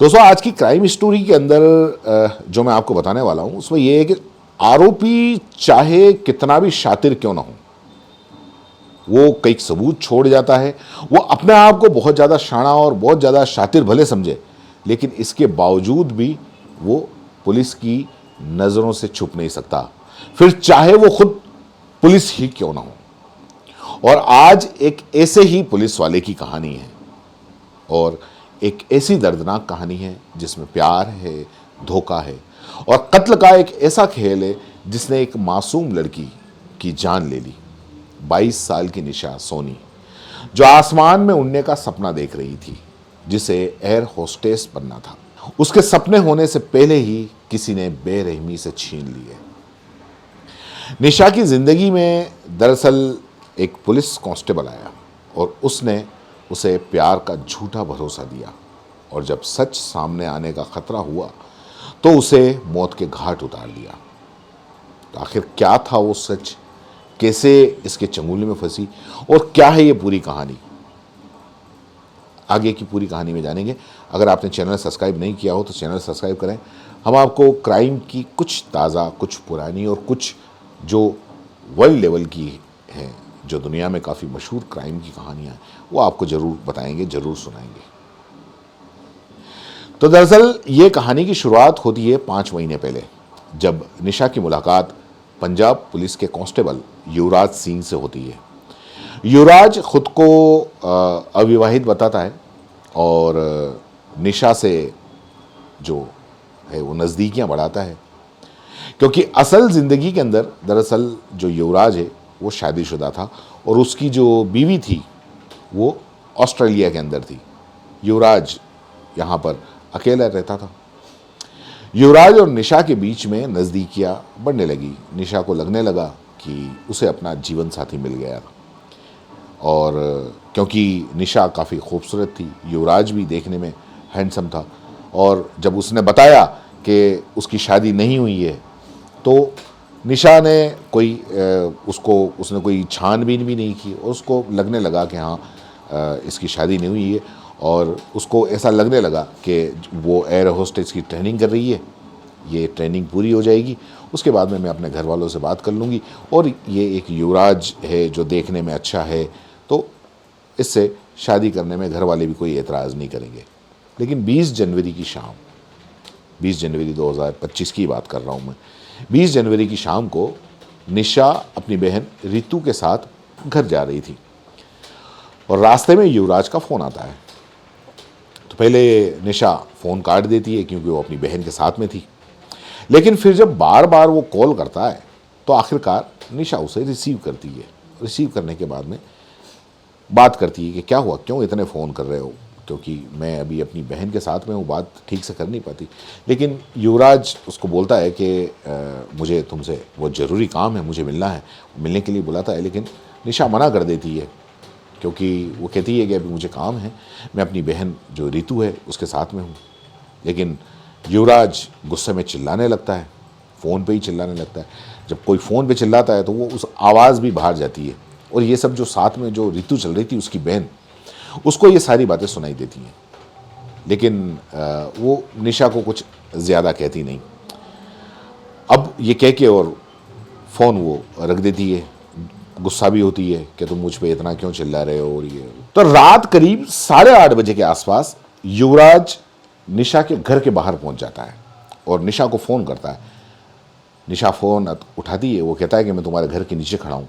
दोस्तों आज की क्राइम स्टोरी के अंदर जो मैं आपको बताने वाला हूं उसमें यह है कि आरोपी चाहे कितना भी शातिर क्यों ना हो, वो कई सबूत छोड़ जाता है। वो अपने आप को बहुत ज़्यादा शाना और बहुत ज़्यादा शातिर भले समझे, लेकिन इसके बावजूद भी वो पुलिस की नज़रों से छुप नहीं सकता, फिर चाहे वो खुद पुलिस ही क्यों ना हो। और आज एक ऐसे ही पुलिस वाले की कहानी है, और एक ऐसी दर्दनाक कहानी है जिसमें प्यार है, धोखा है और कत्ल का एक ऐसा खेल है जिसने एक मासूम लड़की की जान ले ली। 22 साल की निशा सोनी, जो आसमान में उड़ने का सपना देख रही थी, जिसे एयर होस्टेस बनना था, उसके सपने होने से पहले ही किसी ने बेरहमी से छीन लिए। निशा की जिंदगी में दरअसल एक पुलिस कांस्टेबल आया और उसने उसे प्यार का झूठा भरोसा दिया, और जब सच सामने आने का खतरा हुआ तो उसे मौत के घाट उतार दिया। तो आखिर क्या था वो सच, कैसे इसके चंगुल में फंसी, और क्या है ये पूरी कहानी, आगे की पूरी कहानी में जानेंगे। अगर आपने चैनल सब्सक्राइब नहीं किया हो तो चैनल सब्सक्राइब करें। हम आपको क्राइम की कुछ ताज़ा, कुछ पुरानी और कुछ जो वर्ल्ड लेवल की हैं, जो दुनिया में काफ़ी मशहूर क्राइम की कहानियां हैं, वो आपको ज़रूर बताएंगे, ज़रूर सुनाएंगे। तो दरअसल ये कहानी की शुरुआत होती है 5 महीने पहले, जब निशा की मुलाकात पंजाब पुलिस के कांस्टेबल युवराज सिंह से होती है। युवराज खुद को अविवाहित बताता है और निशा से जो है वो नज़दीकियां बढ़ाता है, क्योंकि असल ज़िंदगी के अंदर दरअसल जो युवराज है वो शादीशुदा था और उसकी जो बीवी थी वो ऑस्ट्रेलिया के अंदर थी। युवराज यहाँ पर अकेला रहता था। युवराज और निशा के बीच में नज़दीकियाँ बढ़ने लगी। निशा को लगने लगा कि उसे अपना जीवन साथी मिल गया, और क्योंकि निशा काफ़ी खूबसूरत थी, युवराज भी देखने में हैंडसम था, और जब उसने बताया कि उसकी शादी नहीं हुई है तो निशा ने उसने कोई छानबीन भी नहीं की, और उसको लगने लगा कि हाँ इसकी शादी नहीं हुई है, और उसको ऐसा लगने लगा कि वो एयर होस्टेस की ट्रेनिंग कर रही है, ये ट्रेनिंग पूरी हो जाएगी, उसके बाद में मैं अपने घर वालों से बात कर लूँगी, और ये एक युवराज है जो देखने में अच्छा है, तो इससे शादी करने में घर वाले भी कोई एतराज़ नहीं करेंगे। लेकिन 20 जनवरी की शाम, 20 जनवरी 2025 की बात कर रहा हूँ मैं, 20 जनवरी की शाम को निशा अपनी बहन रितु के साथ घर जा रही थी, और रास्ते में युवराज का फ़ोन आता है। तो पहले निशा फ़ोन काट देती है क्योंकि वो अपनी बहन के साथ में थी, लेकिन फिर जब बार बार वो कॉल करता है तो आखिरकार निशा उसे रिसीव करती है। रिसीव करने के बाद में बात करती है कि क्या हुआ, क्यों इतने फ़ोन कर रहे हो, क्योंकि मैं अभी अपनी बहन के साथ में हूँ, बात ठीक से कर नहीं पाती। लेकिन युवराज उसको बोलता है कि मुझे तुमसे वो ज़रूरी काम है, मुझे मिलना है, मिलने के लिए बुलाता है। लेकिन निशा मना कर देती है, क्योंकि वो कहती है कि अभी मुझे काम है, मैं अपनी बहन जो रितु है उसके साथ में हूँ। लेकिन युवराज गुस्से में चिल्लाने लगता है, फ़ोन पे ही चिल्लाने लगता है। जब कोई फ़ोन पे चिल्लाता है तो वो उस आवाज़ भी बाहर जाती है, और ये सब जो साथ में जो रितु चल रही थी उसकी बहन, उसको ये सारी बातें सुनाई देती हैं। लेकिन वो निशा को कुछ ज़्यादा कहती नहीं। अब ये कह के और फ़ोन वो रख देती है, गुस्सा भी होती है कि तुम मुझ पे इतना क्यों चिल्ला रहे हो। और ये तो रात करीब 8:30 बजे के आसपास युवराज निशा के घर के बाहर पहुंच जाता है और निशा को फ़ोन करता है। निशा फ़ोन उठाती है, वो कहता है कि मैं तुम्हारे घर के नीचे खड़ा हूँ।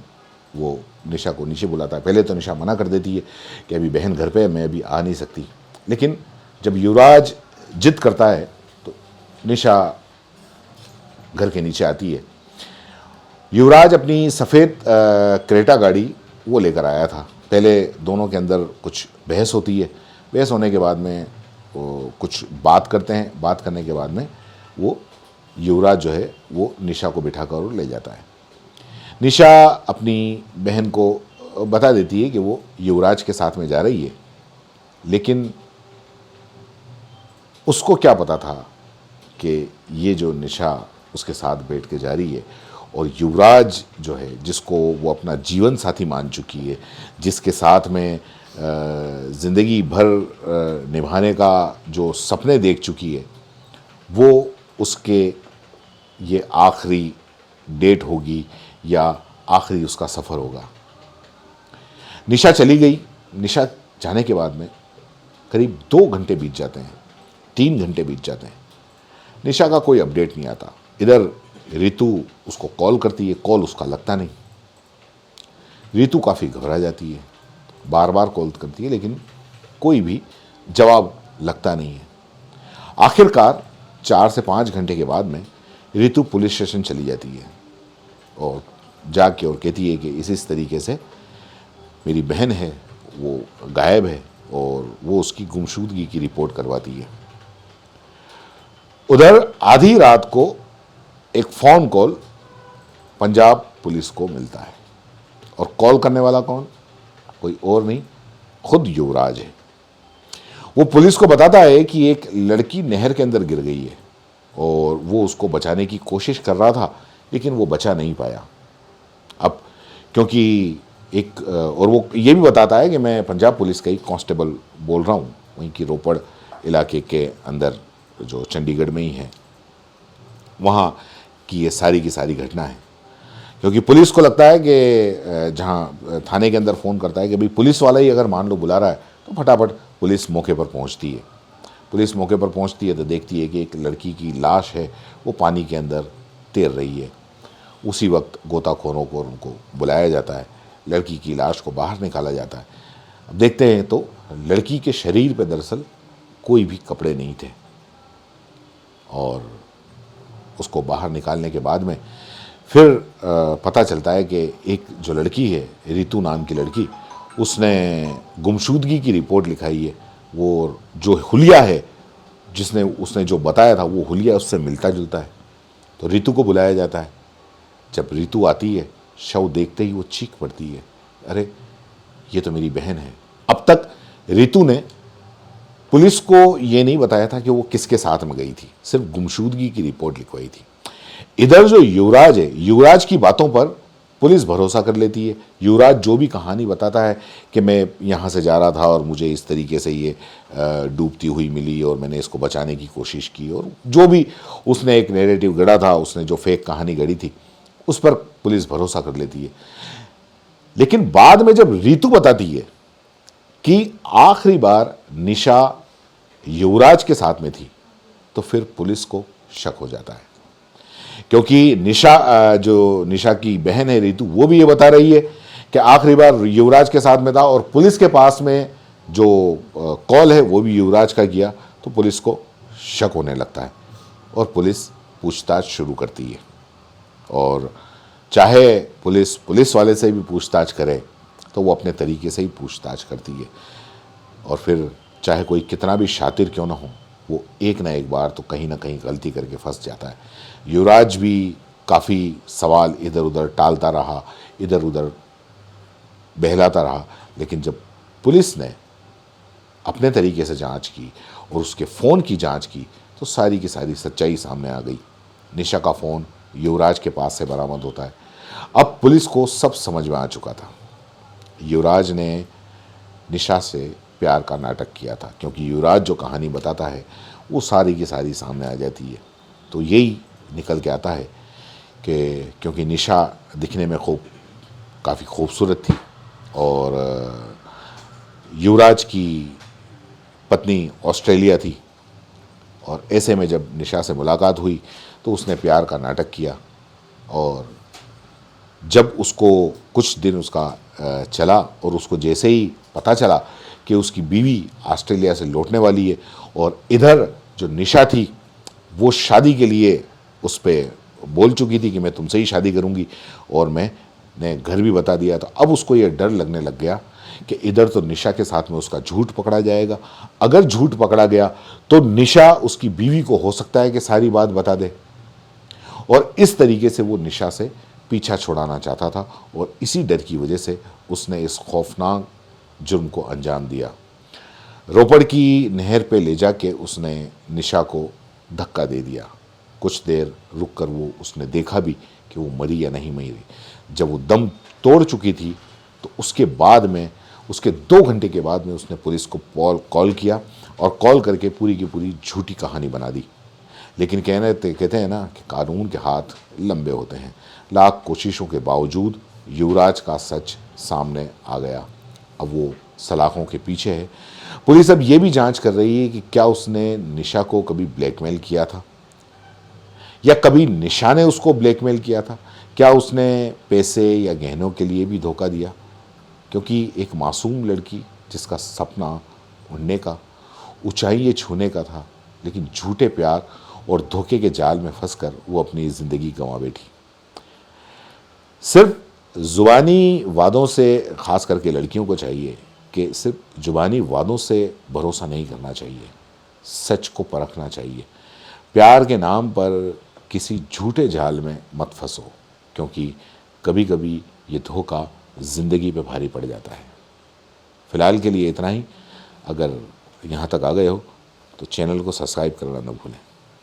वो निशा को नीचे बुलाता है। पहले तो निशा मना कर देती है कि अभी बहन घर पे है, मैं अभी आ नहीं सकती। लेकिन जब युवराज जिद करता है तो निशा घर के नीचे आती है। युवराज अपनी सफ़ेद क्रेटा गाड़ी वो लेकर आया था। पहले दोनों के अंदर कुछ बहस होती है, बहस होने के बाद में वो कुछ बात करते हैं। बात करने के बाद में वो युवराज जो है वो निशा को बिठा कर ले जाता है। निशा अपनी बहन को बता देती है कि वो युवराज के साथ में जा रही है, लेकिन उसको क्या पता था कि ये जो निशा उसके साथ बैठ के जा रही है, और युवराज जो है जिसको वो अपना जीवन साथी मान चुकी है, जिसके साथ में ज़िंदगी भर निभाने का जो सपने देख चुकी है, वो उसके ये आखिरी डेट होगी या आखिरी उसका सफ़र होगा। निशा चली गई। निशा जाने के बाद में करीब 2 घंटे बीत जाते हैं, 3 घंटे बीत जाते हैं। निशा का कोई अपडेट नहीं आता। इधर रितु उसको कॉल करती है, कॉल उसका लगता नहीं। रितु काफ़ी घबरा जाती है, बार बार कॉल करती है, लेकिन कोई भी जवाब लगता नहीं है। आखिरकार 4 से 5 घंटे के बाद में रितु पुलिस स्टेशन चली जाती है और जाके और कहती है कि इस तरीके से मेरी बहन है, वो गायब है, और वो उसकी गुमशुदगी की रिपोर्ट करवाती है। उधर आधी रात को एक फ़ोन कॉल पंजाब पुलिस को मिलता है, और कॉल करने वाला कौन? कोई और नहीं, खुद युवराज है। वो पुलिस को बताता है कि एक लड़की नहर के अंदर गिर गई है और वो उसको बचाने की कोशिश कर रहा था, लेकिन वो बचा नहीं पाया। अब क्योंकि और वो ये भी बताता है कि मैं पंजाब पुलिस का ही कांस्टेबल बोल रहा हूँ, वहीं की रोपड़ इलाके के अंदर जो चंडीगढ़ में ही है, वहाँ की ये सारी की सारी घटना है। क्योंकि पुलिस को लगता है कि जहाँ थाने के अंदर फ़ोन करता है कि भाई पुलिस वाला ही अगर मान लो बुला रहा है, तो फटाफट पुलिस मौके पर पहुँचती है। पुलिस मौके पर पहुँचती है तो देखती है कि एक लड़की की लाश है, वो पानी के अंदर तैर रही है। उसी वक्त गोताखोरों को उनको बुलाया जाता है, लड़की की लाश को बाहर निकाला जाता है। अब देखते हैं तो लड़की के शरीर पर दरअसल कोई भी कपड़े नहीं थे, और उसको बाहर निकालने के बाद में फिर पता चलता है कि एक जो लड़की है, रितु नाम की लड़की, उसने गुमशुदगी की रिपोर्ट लिखाई है। वो जो हुलिया है, जिसने उसने जो बताया था, वो हुलिया उससे मिलता जुलता है। तो रितु को बुलाया जाता है। जब रितु आती है, शव देखते ही वो चीख पड़ती है, अरे ये तो मेरी बहन है। अब तक रितु ने पुलिस को ये नहीं बताया था कि वो किसके साथ में गई थी, सिर्फ गुमशुदगी की रिपोर्ट लिखवाई थी। इधर जो युवराज है, युवराज की बातों पर पुलिस भरोसा कर लेती है। युवराज जो भी कहानी बताता है कि मैं यहाँ से जा रहा था और मुझे इस तरीके से ये डूबती हुई मिली और मैंने इसको बचाने की कोशिश की, और जो भी उसने एक नैरेटिव गढ़ा था, उसने जो फेक कहानी गढ़ी थी, उस पर पुलिस भरोसा कर लेती है। लेकिन बाद में जब रितु बताती है कि आखिरी बार निशा युवराज के साथ में थी, तो फिर पुलिस को शक हो जाता है। क्योंकि जो निशा की बहन है रितु, वो भी ये बता रही है कि आखिरी बार युवराज के साथ में था, और पुलिस के पास में जो कॉल है वो भी युवराज का किया। तो पुलिस को शक होने लगता है और पुलिस पूछताछ शुरू करती है। और चाहे पुलिस वाले से भी पूछताछ करे, तो वो अपने तरीके से ही पूछताछ करती है। और फिर चाहे कोई कितना भी शातिर क्यों ना हो, वो एक ना एक बार तो कहीं ना कहीं गलती करके फंस जाता है। युवराज भी काफ़ी सवाल इधर उधर टालता रहा, इधर उधर बहलाता रहा, लेकिन जब पुलिस ने अपने तरीके से जांच की और उसके फ़ोन की जांच की, तो सारी की सारी सच्चाई सामने आ गई। निशा का फ़ोन युवराज के पास से बरामद होता है। अब पुलिस को सब समझ में आ चुका था। युवराज ने निशा से प्यार का नाटक किया था, क्योंकि युवराज जो कहानी बताता है वो सारी की सारी सामने आ जाती है। तो यही निकल के आता है कि क्योंकि निशा दिखने में काफ़ी खूबसूरत थी, और युवराज की पत्नी ऑस्ट्रेलिया थी, और ऐसे में जब निशा से मुलाकात हुई तो उसने प्यार का नाटक किया। और जब उसको कुछ दिन उसका चला, और उसको जैसे ही पता चला कि उसकी बीवी ऑस्ट्रेलिया से लौटने वाली है, और इधर जो निशा थी वो शादी के लिए उस पर बोल चुकी थी कि मैं तुमसे ही शादी करूंगी, और मैंने घर भी बता दिया, तो अब उसको ये डर लगने लग गया कि इधर तो निशा के साथ में उसका झूठ पकड़ा जाएगा। अगर झूठ पकड़ा गया तो निशा उसकी बीवी को हो सकता है कि सारी बात बता दे, और इस तरीके से वो निशा से पीछा छुड़ाना चाहता था, और इसी डर की वजह से उसने इस खौफनाक जुर्म को अंजाम दिया। रोपड़ की नहर पे ले जाके उसने निशा को धक्का दे दिया। कुछ देर रुक कर उसने देखा भी कि वो मरी या नहीं मरी। जब वो दम तोड़ चुकी थी, तो उसके बाद में उसके 2 घंटे के बाद में उसने पुलिस को कॉल किया और कॉल करके पूरी की पूरी झूठी कहानी बना दी। लेकिन कहते हैं ना कि कानून के हाथ लंबे होते हैं। लाख कोशिशों के बावजूद युवराज का सच सामने आ गया। अब वो सलाखों के पीछे है। पुलिस अब ये भी जांच कर रही है कि क्या उसने निशा को कभी ब्लैकमेल किया था या कभी निशा ने उसको ब्लैकमेल किया था। क्या उसने पैसे या गहनों के लिए भी धोखा दिया, क्योंकि एक मासूम लड़की जिसका सपना उड़ने का, ऊंचाई छूने का था, लेकिन झूठे प्यार और धोखे के जाल में फंसकर वो अपनी ज़िंदगी गंवा बैठी। सिर्फ ज़ुबानी वादों से, ख़ास करके लड़कियों को चाहिए कि सिर्फ ज़ुबानी वादों से भरोसा नहीं करना चाहिए, सच को परखना चाहिए। प्यार के नाम पर किसी झूठे जाल में मत फंसो, क्योंकि कभी कभी ये धोखा ज़िंदगी पे भारी पड़ जाता है। फ़िलहाल के लिए इतना ही। अगर यहाँ तक आ गए हो तो चैनल को सब्सक्राइब करना न भूलें।